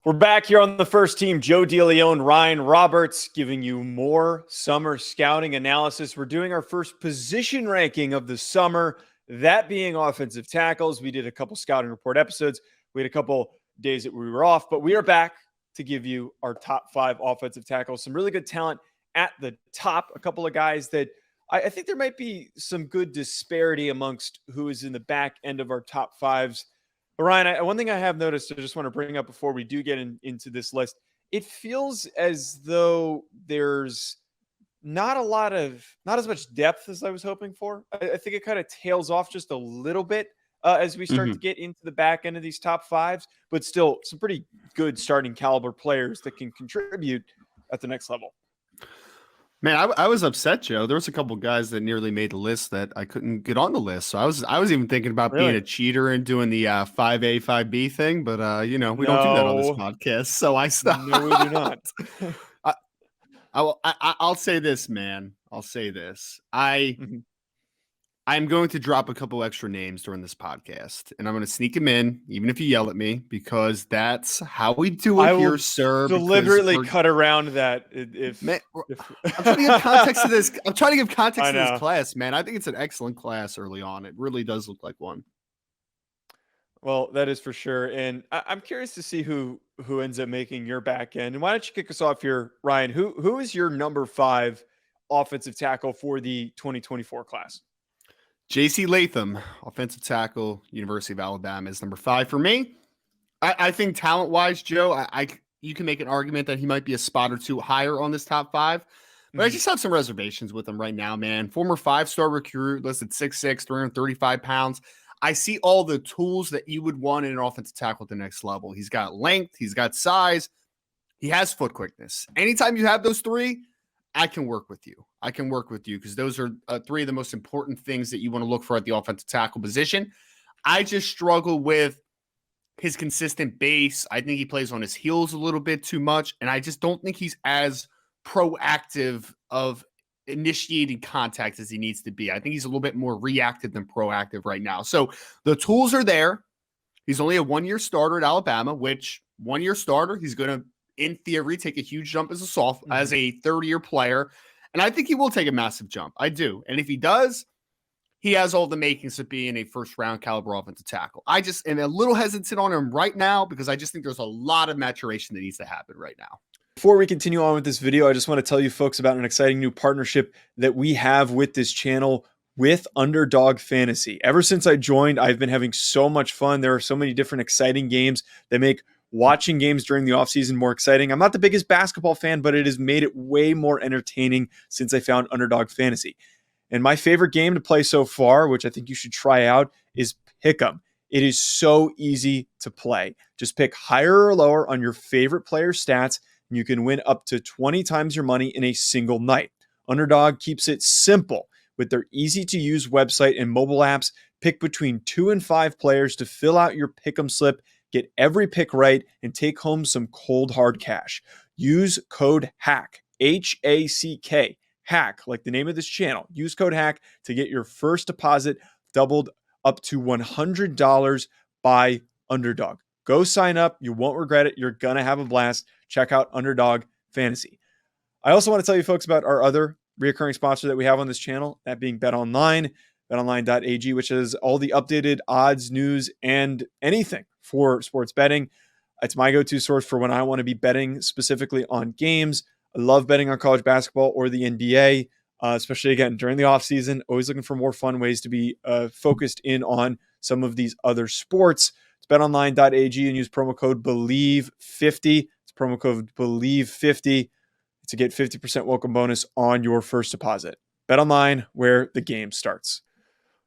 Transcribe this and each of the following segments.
We're back here on the first team. DeLeone and Ryan Roberts giving you more summer scouting analysis. We're doing our first position ranking of the summer, that being offensive tackles. We did a couple scouting report episodes. We had a couple days that we were off, but we are back to give you our top 5 offensive tackles. Some really good talent at the top. A couple of guys that I think there might be some good disparity amongst who is in the back end of our top 5s. But Ryan, one thing I have noticed, I just want to bring up before we do get into this list, it feels as though there's not as much depth as I was hoping for. I think it kind of tails off just a little bit as we start to get into the back end of these top 5s, but still some pretty good starting caliber players that can contribute at the next level. Man, I was upset, Joe. There was a couple guys that nearly made the list that I couldn't get on the list. So I was even thinking about being a cheater and doing the 5A, 5B thing. But, we don't do that on this podcast. So I stopped. No, we do not. I'll say this, man. I'll say this. I'm going to drop a couple extra names during this podcast, and I'm going to sneak them in, even if you yell at me, because that's how we do it here, sir. Deliberately cut around that. I'm trying to give context to this. I'm trying to give context to this class, man. I think it's an excellent class early on. It really does look like one. Well, that is for sure. And I'm curious to see who ends up making your back end. And why don't you kick us off here, Ryan? Who is your number 5 offensive tackle for the 2024 class? J.C. Latham, offensive tackle, University of Alabama, is number 5 for me. I think talent-wise, Joe, you can make an argument that he might be a spot or two higher on this top 5. But I just have some reservations with him right now, man. Former 5-star recruit, listed 6'6", 335 pounds. I see all the tools that you would want in an offensive tackle at the next level. He's got length. He's got size. He has foot quickness. Anytime you have those 3, I can work with you. I can work with you because those are 3 of the most important things that you want to look for at the offensive tackle position. I just struggle with his consistent base. I think he plays on his heels a little bit too much, and I just don't think he's as proactive of initiating contact as he needs to be. I think he's a little bit more reactive than proactive right now. So the tools are there. He's only a 1-year starter at Alabama, which 1-year starter, he's going to, in theory, take a huge jump as a third-year player. And I think he will take a massive jump. I do. And if he does, he has all the makings of being a first-round caliber offensive tackle. I just am a little hesitant on him right now because I just think there's a lot of maturation that needs to happen right now. Before we continue on with this video, I just want to tell you folks about an exciting new partnership that we have with this channel with Underdog Fantasy. Ever since I joined, I've been having so much fun. There are so many different exciting games that make watching games during the offseason more exciting. I'm not the biggest basketball fan, but it has made it way more entertaining since I found Underdog Fantasy. And my favorite game to play so far, which I think you should try out, is Pick'em. It is so easy to play. Just pick higher or lower on your favorite player's stats, and you can win up to 20 times your money in a single night. Underdog keeps it simple with their easy-to-use website and mobile apps. Pick between 2 and 5 players to fill out your Pick'em slip. Get every pick right and take home some cold hard cash. Use code HACK, H-A-C-K, HACK, like the name of this channel. Use code HACK to get your first deposit doubled up to $100 by Underdog. Go sign up. You won't regret it. You're going to have a blast. Check out Underdog Fantasy. I also want to tell you folks about our other recurring sponsor that we have on this channel, that being BetOnline. BetOnline.ag, which has all the updated odds, news, and anything for sports betting. It's my go-to source for when I want to be betting specifically on games. I love betting on college basketball or the NBA, especially, again, during the offseason. Always looking for more fun ways to be focused in on some of these other sports. It's betonline.ag and use promo code BELIEVE50. It's promo code BELIEVE50 to get 50% welcome bonus on your first deposit. BetOnline, where the game starts.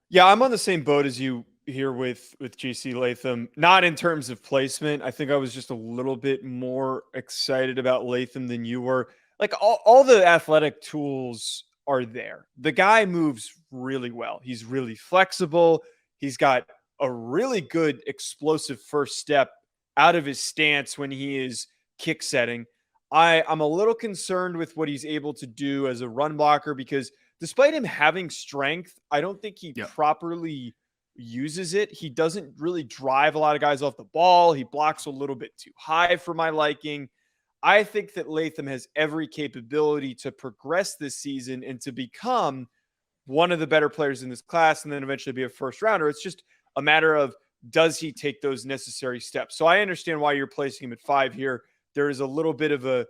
Yeah, I'm on the same boat as you here with J.C. Latham. Not in terms of placement. I think I was just a little bit more excited about Latham than you were. Like all the athletic tools are there. The guy moves really well. He's really flexible. He's got a really good explosive first step out of his stance when he is kick setting. I'm a little concerned with what he's able to do as a run blocker because despite him having strength, I don't think he properly uses it. He doesn't really drive a lot of guys off the ball. He blocks a little bit too high for my liking. I think that Latham has every capability to progress this season and to become one of the better players in this class and then eventually be a first rounder. It's just a matter of, does he take those necessary steps? So I understand why you're placing him at 5 here. There is a little bit of a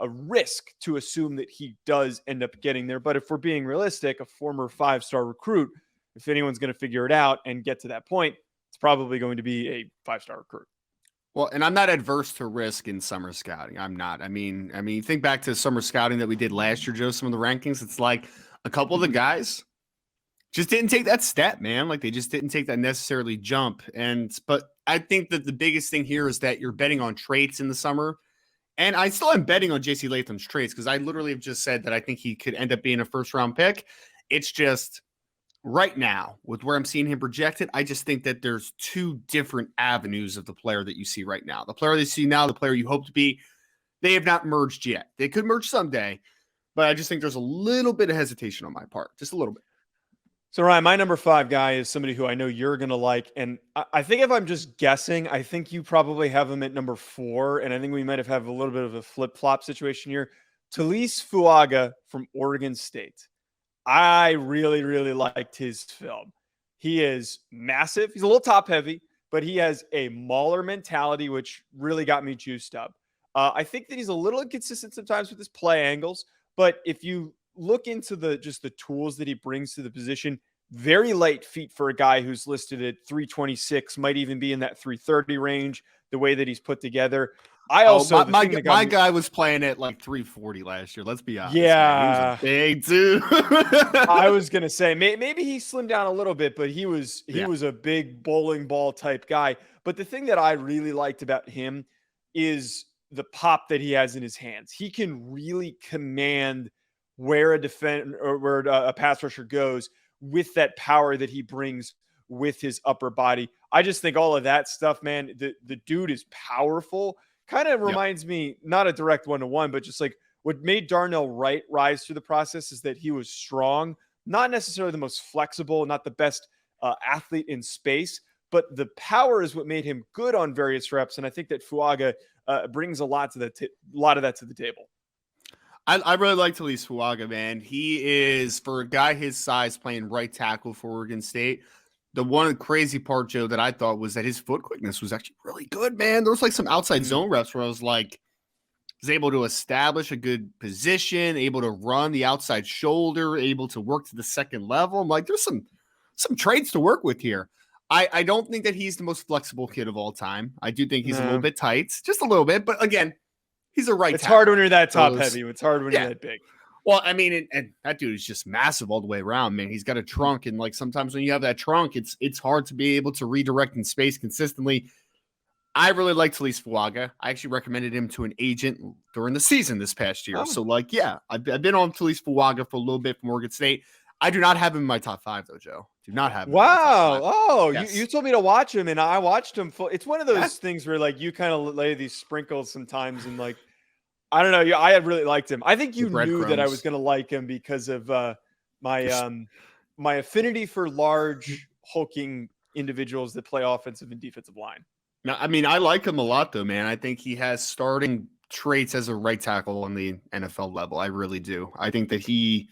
risk to assume that he does end up getting there. But if we're being realistic, a former 5-star recruit, if anyone's going to figure it out and get to that point, it's probably going to be a 5-star recruit. Well, and I'm not adverse to risk in summer scouting. I'm not. I mean, think back to summer scouting that we did last year, Joe, some of the rankings. It's like a couple of the guys just didn't take that step, man. Like they just didn't take that necessarily jump. But I think that the biggest thing here is that you're betting on traits in the summer. And I still am betting on JC Latham's traits because I literally have just said that I think he could end up being a first-round pick. It's just right now, with where I'm seeing him projected, I just think that there's two different avenues of the player that you see right now. The player that you see now, the player you hope to be, they have not merged yet. They could merge someday, but I just think there's a little bit of hesitation on my part, just a little bit. So, Ryan, my number 5 guy is somebody who I know you're going to like. And I think if I'm just guessing, I think you probably have him at number 4. And I think we might have a little bit of a flip-flop situation here. Talis Fuaga from Oregon State. I really, really liked his film. He is massive. He's a little top-heavy, but he has a mauler mentality, which really got me juiced up. I think that he's a little inconsistent sometimes with his play angles, but if you look into the tools that he brings to the position, very light feet for a guy who's listed at 326, might even be in that 330 range, the way that he's put together. I also, my guy was playing at like 340 last year. Let's be honest. Yeah. Man. He was a big dude. I was going to say, maybe he slimmed down a little bit, but he was a big bowling ball type guy. But the thing that I really liked about him is the pop that he has in his hands. He can really command where a pass rusher goes with that power that he brings with his upper body. I just think all of that stuff, man, the dude is powerful. Kind of reminds me, not a direct 1-to-1, but just like what made Darnell Wright rise through the process is that he was strong, not necessarily the most flexible, not the best athlete in space, but the power is what made him good on various reps. And I think that Fuaga brings a lot of that to the table. I really like Talis Fuaga, man. He is, for a guy his size, playing right tackle for Oregon State. The one crazy part, Joe, that I thought was that his foot quickness was actually really good, man. There was like some outside zone reps where I was like, was able to establish a good position, able to run the outside shoulder, able to work to the second level. I'm like, there's some traits to work with here. I don't think that he's the most flexible kid of all time. I do think he's a little bit tight, just a little bit. But again, he's a right tackle. It's hard when you're that top heavy. It's hard when you're that big. Well, I mean, and that dude is just massive all the way around, man. He's got a trunk, and like sometimes when you have that trunk, it's hard to be able to redirect in space consistently. I really like Talis Fuaga. I actually recommended him to an agent during the season this past year. So, like, yeah, I've been on Talis Fuaga for a little bit from Oregon State. I do not have him in my top 5, though, Joe. Do not have him. Wow. Oh, yes. you told me to watch him, and I watched him. It's one of those things where, like, you kind of lay these sprinkles sometimes, and, like, I don't know. I had really liked him. I think you knew that I was going to like him because of my affinity for large, hulking individuals that play offensive and defensive line. No, I mean, I like him a lot, though, man. I think he has starting traits as a right tackle on the NFL level. I really do. I think that he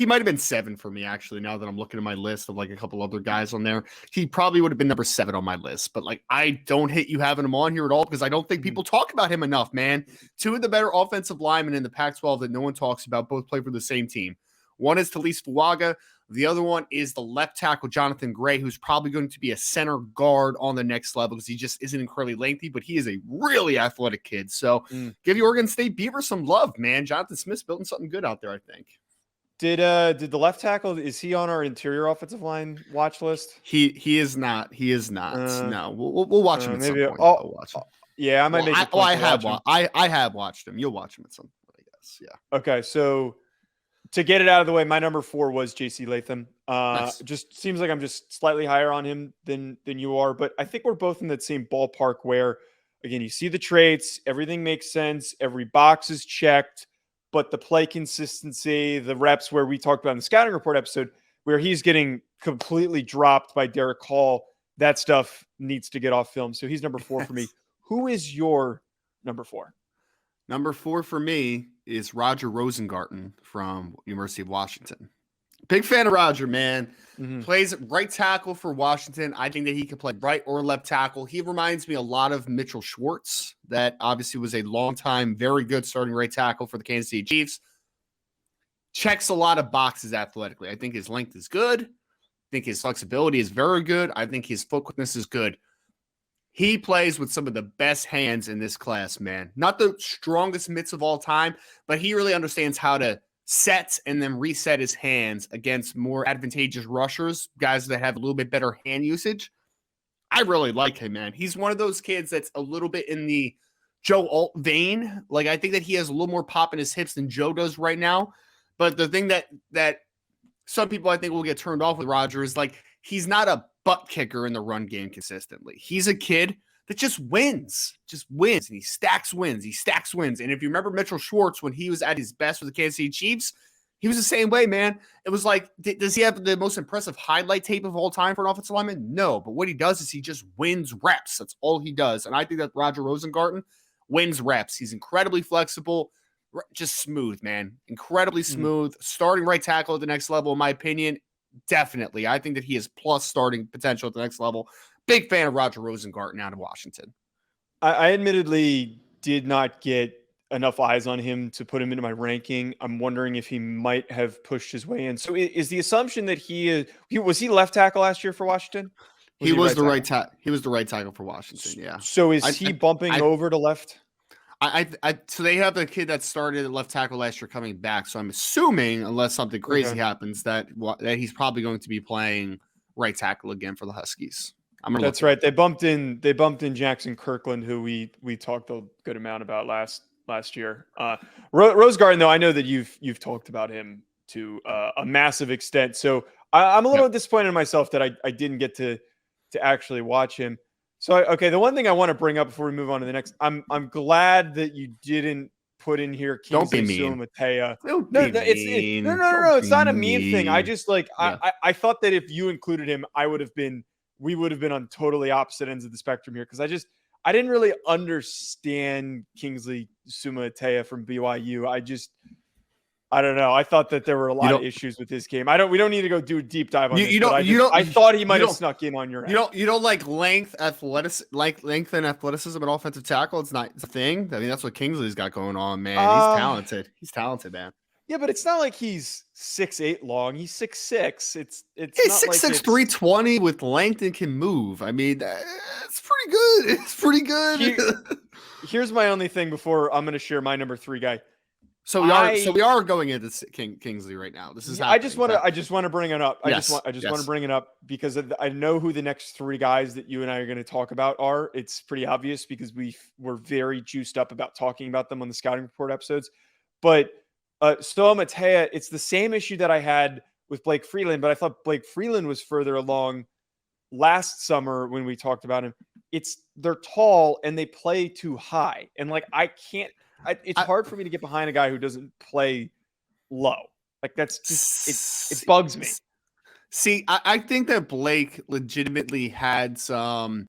might have been 7 for me, actually, now that I'm looking at my list of like a couple other guys on there. He probably would have been number 7 on my list. But like, I don't hate you having him on here at all because I don't think people talk about him enough, man. 2 of the better offensive linemen in the Pac-12 that no one talks about both play for the same team. One is Talis Fuaga. The other one is the left tackle, Jonathan Gray, who's probably going to be a center guard on the next level because he just isn't incredibly lengthy, but he is a really athletic kid. So give the Oregon State Beavers some love, man. Jonathan Smith's building something good out there, I think. Did the left tackle, is he on our interior offensive line watch list? He is not. He is not. No, we'll watch him at some point. I'll watch him. Yeah, I might make it. I have watched him. You'll watch him at some point, I guess. Yeah. Okay, so to get it out of the way, my number 4 was JC Latham. Nice. Just seems like I'm just slightly higher on him than you are, but I think we're both in that same ballpark where, again, you see the traits, everything makes sense, every box is checked, but the play consistency, the reps where we talked about in the scouting report episode, where he's getting completely dropped by Derek Hall. That stuff needs to get off film. So he's number 4 for me. Who is your number 4? Number 4 for me is Roger Rosengarten from University of Washington. Big fan of Roger, man. Mm-hmm. Plays right tackle for Washington. I think that he can play right or left tackle. He reminds me a lot of Mitchell Schwartz, that obviously was a long time, very good starting right tackle for the Kansas City Chiefs. Checks a lot of boxes athletically. I think his length is good. I think his flexibility is very good. I think his foot quickness is good. He plays with some of the best hands in this class, man. Not the strongest mitts of all time, but he really understands how to set and then reset his hands against more advantageous rushers, guys that have a little bit better hand usage. I really like him, man. He's one of those kids that's a little bit in the Joe Alt vein. Like, I think that he has a little more pop in his hips than Joe does right now. But the thing that some people I think will get turned off with Roger is, like, he's not a butt kicker in the run game consistently. He's a kid that just wins, and he stacks wins. And if you remember Mitchell Schwartz, when he was at his best with the Kansas City Chiefs, he was the same way, man. It was like, does he have the most impressive highlight tape of all time for an offensive lineman? No, but what he does is he just wins reps. That's all he does. And I think that Roger Rosengarten wins reps. He's incredibly flexible, just smooth, man. Incredibly smooth. Starting right tackle at the next level, in my opinion. Definitely. I think that he has plus starting potential at the next level. Big fan of Roger Rosengarten out of Washington. I admittedly did not get enough eyes on him to put him into my ranking. I'm wondering if he might have pushed his way in. So is the assumption that he was he left tackle last year for Washington? He was the right tackle for Washington. Yeah. So is he bumping over to left? So they have the kid that started at left tackle last year coming back. So I'm assuming, unless something crazy happens, that he's probably going to be playing right tackle again for the Huskies. That's right. They bumped in Jackson Kirkland, who we talked a good amount about last year. Rosengarten, though, I know that you've talked about him to a massive extent. So I'm a little disappointed in myself that I didn't get to actually watch him. So, the one thing I want to bring up before we move on to the next, I'm glad that you didn't put in here Kingsley Suamataia. No, it's not a mean thing. I just I thought that if you included him, we would have been on totally opposite ends of the spectrum here, because I didn't really understand Kingsley Suamataia from BYU. I don't know. I thought that there were a lot of issues with his game. We don't need to go do a deep dive on this. I thought he might have snuck in on your end. You don't like length and athleticism at offensive tackle. It's a thing. I mean, that's what Kingsley's got going on, man. He's talented, man. Yeah, but it's not like he's 6'8" long. He's 6'6". He's not 6'6", like 320 with length and can move. I mean, it's pretty good. Here's my only thing before I'm going to share my number 3 guy. So we are going into Kingsley right now. This is I just want to bring it up. I just want to bring it up because I know who the next 3 guys that you and I are going to talk about are. It's pretty obvious because we're very juiced up about talking about them on the scouting report episodes. But Suamataia, it's the same issue that I had with Blake Freeland, but I thought Blake Freeland was further along last summer when we talked about him. They're tall and they play too high, and it's hard for me to get behind a guy who doesn't play low. Like, that's just it bugs me. See, I think that Blake legitimately had some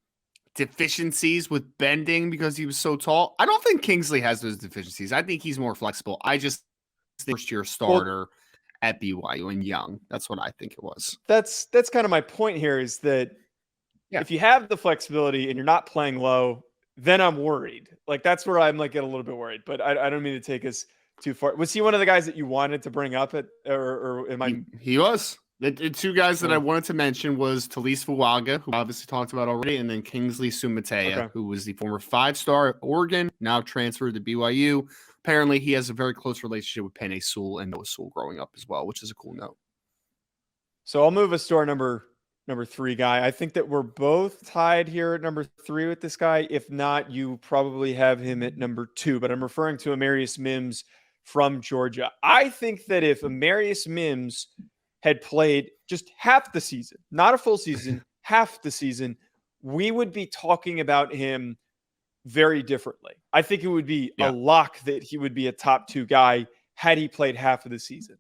deficiencies with bending because he was so tall. I don't think Kingsley has those deficiencies. I think he's more flexible. I just first year starter at BYU and young. That's what I think it was. That's kind of my point here, is that if you have the flexibility and you're not playing low, then I'm worried. Like, that's where I'm get a little bit worried, but I don't mean to take us too far. Was he one of the guys that you wanted to bring up or am I? He was. The 2 guys that I wanted to mention was Talis Fuaga, who obviously talked about already, and then Kingsley Suamataia, who was the former 5-star at Oregon, now transferred to BYU. Apparently, he has a very close relationship with Penei Sewell and Noah Sewell growing up as well, which is a cool note. So I'll move us to our number 3 guy. I think that we're both tied here at number 3 with this guy. If not, you probably have him at number 2, but I'm referring to Amarius Mims from Georgia. I think that if Amarius Mims had played just half the season, not a full season, half the season, we would be talking about him very differently. I think it would be a lock that he would be a top 2 guy had he played half of the season.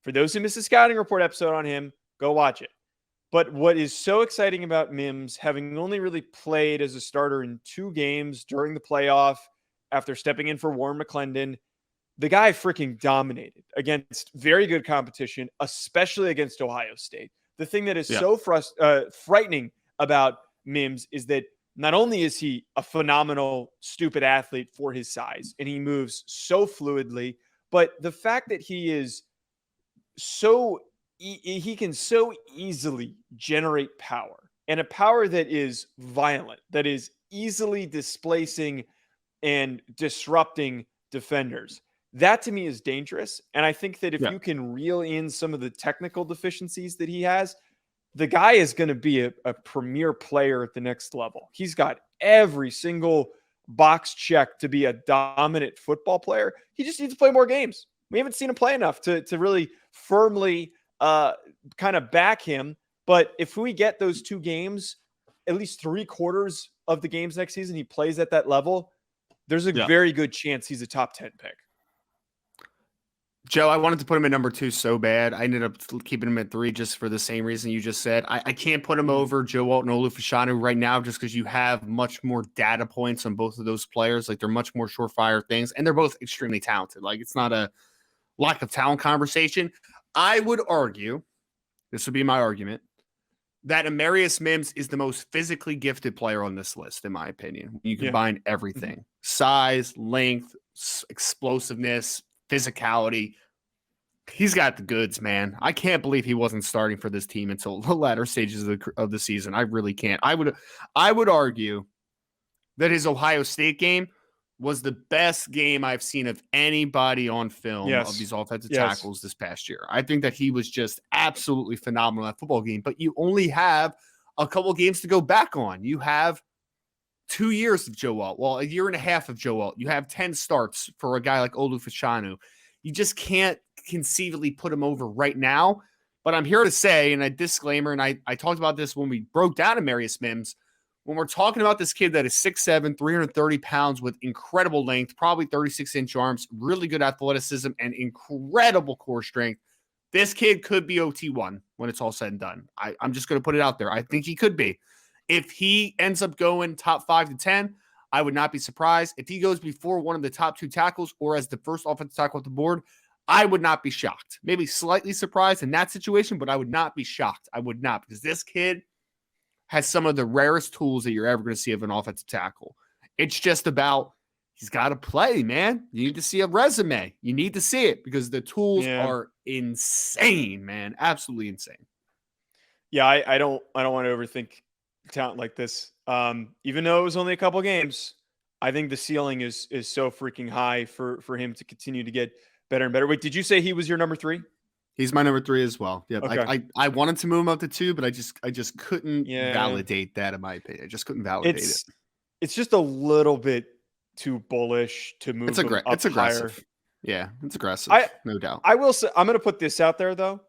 For those who missed the scouting report episode on him, Go watch it. But what is so exciting about Mims, having only really played as a starter in 2 games during the playoff after stepping in for Warren McClendon, the guy freaking dominated against very good competition, especially against Ohio State. The thing that is Yeah. so frightening about Mims is that not only is he a phenomenal, stupid athlete for his size, and he moves so fluidly, but the fact that he is so he can so easily generate power, and a power that is violent, that is easily displacing and disrupting defenders. That to me is dangerous. And I think that if Yeah. you can reel in some of the technical deficiencies that he has, the guy is going to be a premier player at the next level. He's got every single box check to be a dominant football player. He just needs to play more games. We haven't seen him play enough to really firmly kind of back him. But if we get those 2 games, at least 3/4 of the games next season, he plays at that level, there's a Yeah. very good chance he's a top 10 pick. Joe, I wanted to put him at number 2 so bad. I ended up keeping him at 3 just for the same reason you just said. I can't put him over Joe Alt and Olu Fashanu right now just because you have much more data points on both of those players. Like, they're much more surefire things, and they're both extremely talented. Like, it's not a lack of talent conversation. I would argue, this would be my argument, that Amarius Mims is the most physically gifted player on this list, in my opinion. You combine everything: size, length, explosiveness, physicality. He's got the goods, man. I can't believe he wasn't starting for this team until the latter stages of the season. I really can't. I would argue that his Ohio State game was the best game I've seen of anybody on film of these offensive tackles this past year. I think that he was just absolutely phenomenal in that football game, but you only have a couple games to go back on. You have 2 years of Joe Alt. Well, a year and a half of Joe Alt. You have 10 starts for a guy like Olu Fashanu. You just can't conceivably put him over right now. But I'm here to say, and a disclaimer, and I talked about this when we broke down Amarius Mims, when we're talking about this kid that is 6'7", 330 pounds with incredible length, probably 36-inch arms, really good athleticism, and incredible core strength, this kid could be OT1 when it's all said and done. I'm just going to put it out there. I think he could be. If he ends up going top 5 to 10, I would not be surprised. If he goes before one of the top 2 tackles or as the first offensive tackle off the board, I would not be shocked. Maybe slightly surprised in that situation, but I would not be shocked. I would not, because this kid has some of the rarest tools that you're ever going to see of an offensive tackle. It's just about, he's got to play, man. You need to see a resume. You need to see it because the tools are insane, man. Absolutely insane. Yeah, I don't want to overthink talent like this. Even though it was only a couple games, I think the ceiling is so freaking high for him to continue to get better and better. Wait, did you say he was your number 3? He's my number 3 as well. Yeah, okay. I wanted to move him up to 2, but I just couldn't validate that in my opinion. I just couldn't validate it. It's just a little bit too bullish to move him up it's aggressive. Higher. Yeah, it's aggressive. No doubt. I will say, I'm going to put this out there though.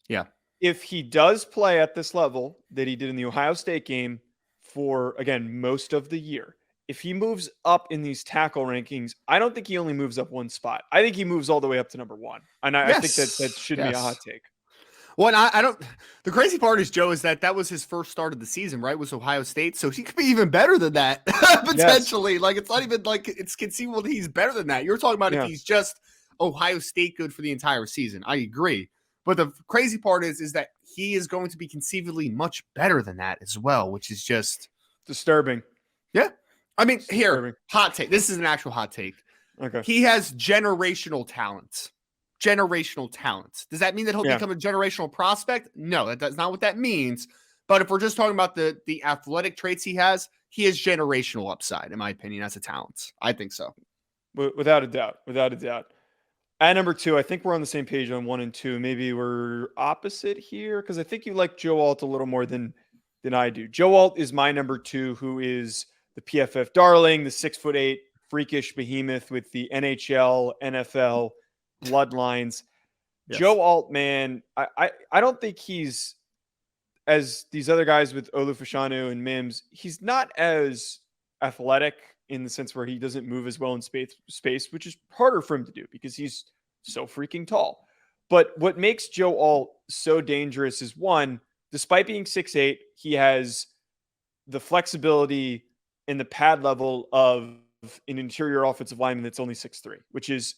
Yeah. If he does play at this level that he did in the Ohio State game for, again, most of the year, if he moves up in these tackle rankings, I don't think he only moves up one spot. I think he moves all the way up to number 1. And I think that should be a hot take. Well, I don't. The crazy part is, Joe, is that was his first start of the season, right? Was Ohio State, so he could be even better than that potentially. Like, it's not even like it's conceivable that he's better than that. You're talking about if he's just Ohio State good for the entire season. I agree, but the crazy part is that he is going to be conceivably much better than that as well, which is just disturbing. Yeah, I mean, here, hot take. This is an actual hot take. Okay, he has generational talent. Generational talent. Does that mean that he'll become a generational prospect? No, that's not what that means. But if we're just talking about the athletic traits he has generational upside, in my opinion, as a talent. I think so. Without a doubt. Without a doubt. At number 2, I think we're on the same page on 1 and 2. Maybe we're opposite here because I think you like Joe Alt a little more than I do. Joe Alt is my number 2, who is the PFF darling, the 6'8" freakish behemoth with the NHL, NFL bloodlines. Yes. Joe Alt, man, I don't think he's as these other guys with Olu Fashanu and Mims. He's not as athletic in the sense where he doesn't move as well in space, which is harder for him to do because he's so freaking tall. But what makes Joe Alt so dangerous is, one, despite being 6'8", he has the flexibility and the pad level of an interior offensive lineman that's only 6'3", which is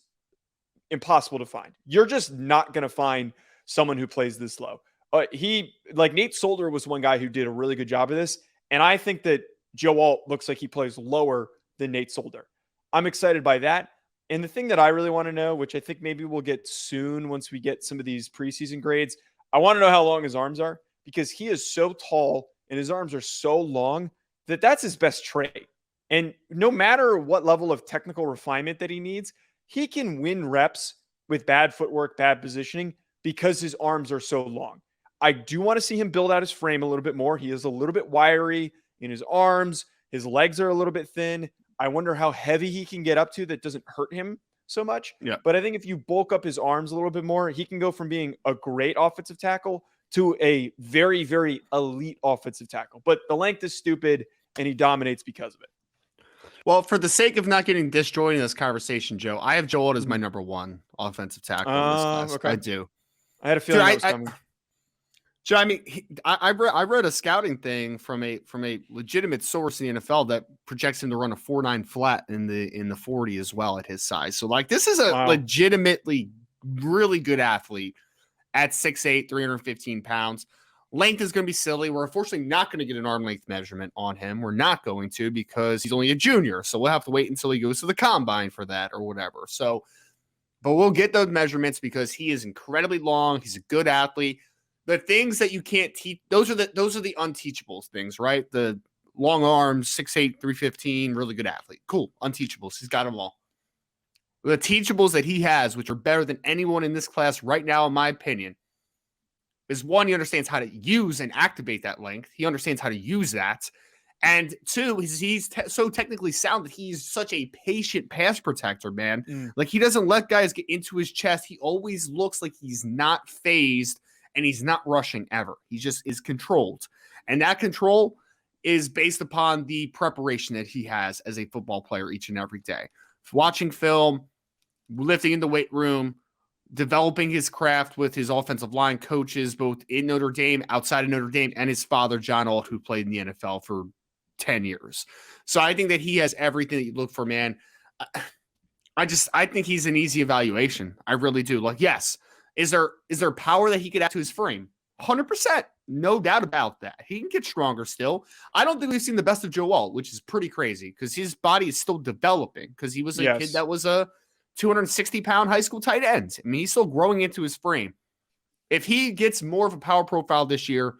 impossible to find. You're just not going to find someone who plays this low. Nate Solder was one guy who did a really good job of this. And I think that Joe Alt looks like he plays lower than Nate Solder. I'm excited by that. And the thing that I really want to know, which I think maybe we'll get soon once we get some of these preseason grades, I want to know how long his arms are, because he is so tall and his arms are so long that that's his best trait. And no matter what level of technical refinement that he needs, he can win reps with bad footwork, bad positioning, because his arms are so long. I do want to see him build out his frame a little bit more. He is a little bit wiry in his arms. His legs are a little bit thin. I wonder how heavy he can get up to that doesn't hurt him so much. Yeah. But I think if you bulk up his arms a little bit more, he can go from being a great offensive tackle to a very, very elite offensive tackle. But the length is stupid, and he dominates because of it. Well, for the sake of not getting disjointed in this conversation, Joe, I have Joe Alt as my number one offensive tackle in this class. Okay. I do. I had a feeling that was coming. Joe, I mean, I read a scouting thing from a legitimate source in the NFL that projects him to run a 4.9 flat in the 40 as well at his size. So, like, this is a legitimately really good athlete at 6'8", 315 pounds. Length is going to be silly. We're unfortunately not going to get an arm length measurement on him. We're not going to, because he's only a junior. So we'll have to wait until he goes to the combine for that or whatever. So, but we'll get those measurements because he is incredibly long. He's a good athlete. The things that you can't teach, those are the unteachables things, right? The long arms, 6'8", 315, really good athlete. Cool. Unteachables. He's got them all. The teachables that he has, which are better than anyone in this class right now, in my opinion, is, one, he understands how to use and activate that length. He understands how to use that. And two, he's so technically sound that he's such a patient pass protector, man. Like, he doesn't let guys get into his chest. He always looks like he's not phased, and he's not rushing ever. He just is controlled. And that control is based upon the preparation that he has as a football player each and every day. Watching film, lifting in the weight room, developing his craft with his offensive line coaches, both in Notre Dame, outside of Notre Dame, and his father, John Alt, who played in the NFL for 10 years. So I think that he has everything that you look for, man. I think he's an easy evaluation. I really do. Like, yes, is there power that he could add to his frame? 100%. No doubt about that. He can get stronger still. I don't think we've seen the best of Joe Alt, which is pretty crazy because his body is still developing, because he was a kid that was a 260-pound high school tight end. I mean, he's still growing into his frame. If he gets more of a power profile this year,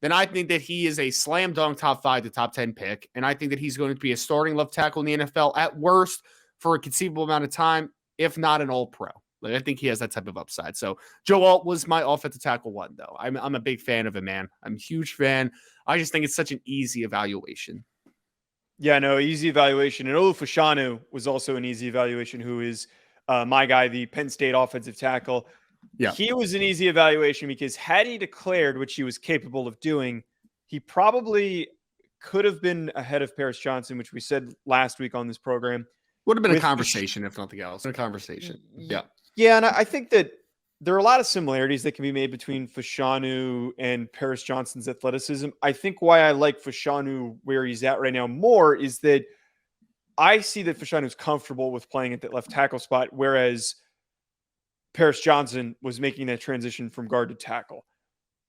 then I think that he is a slam dunk top 5 to top 10 pick. And I think that he's going to be a starting left tackle in the NFL at worst for a conceivable amount of time, if not an all-pro. Like, I think he has that type of upside. So Joe Alt was my offensive tackle one, though. I'm a big fan of him, man. I'm a huge fan. I just think it's such an easy evaluation. Yeah, no, easy evaluation. And Olu Fashanu was also an easy evaluation, who is my guy, the Penn State offensive tackle. Yeah. He was an easy evaluation because had he declared, which he was capable of doing, he probably could have been ahead of Paris Johnson, which we said last week on this program. Would have been a conversation, if nothing else. A conversation. Yeah. Yeah, and I think that there are a lot of similarities that can be made between Fashanu and Paris Johnson's athleticism. I think why I like Fashanu where he's at right now more is that I see that Fashanu's comfortable with playing at that left tackle spot, whereas Paris Johnson was making that transition from guard to tackle.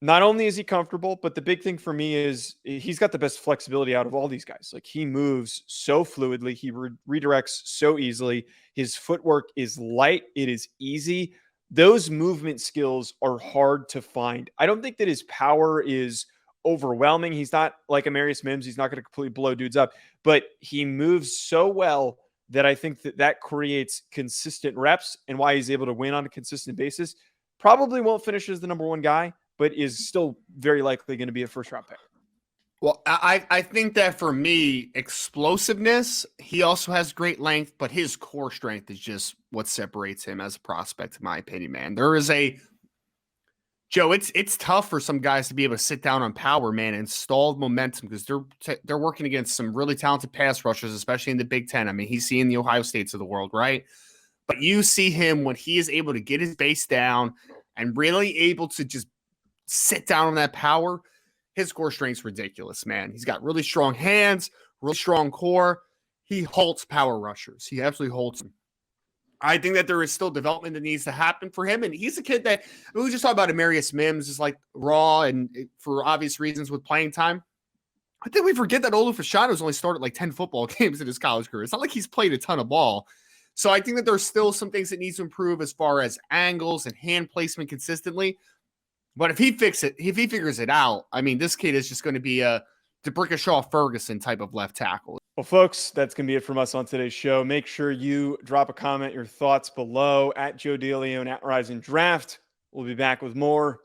Not only is he comfortable, but the big thing for me is he's got the best flexibility out of all these guys. Like, he moves so fluidly. He redirects so easily. His footwork is light. It is easy. Those movement skills are hard to find. I don't think that his power is overwhelming. He's not like Amarius Mims. He's not going to completely blow dudes up, but he moves so well that I think that creates consistent reps, and why he's able to win on a consistent basis. Probably won't finish as the number one guy, but is still very likely going to be a first-round pick. Well, I think that for me, explosiveness, he also has great length, but his core strength is just what separates him as a prospect, in my opinion, man. There is Joe, it's tough for some guys to be able to sit down on power, man, and stall momentum, because they're working against some really talented pass rushers, especially in the Big Ten. I mean, he's seeing the Ohio States of the world, right? But you see him when he is able to get his base down, and really able to just sit down on that power, his core strength's ridiculous, man. He's got really strong hands, really strong core. He halts power rushers. He absolutely halts them. I think that there is still development that needs to happen for him. And he's a kid that we just talked about. Amarius Mims is like raw and for obvious reasons with playing time. I think we forget that Olu Fashanu has only started like 10 football games in his college career. It's not like he's played a ton of ball. So I think that there's still some things that needs to improve as far as angles and hand placement consistently. But if he figures it out, I mean, this kid is just going to be a DeBrickashaw Ferguson type of left tackle. Well, folks, that's going to be it from us on today's show. Make sure you drop a comment, your thoughts below at Joe DeLeone at Rising Draft. We'll be back with more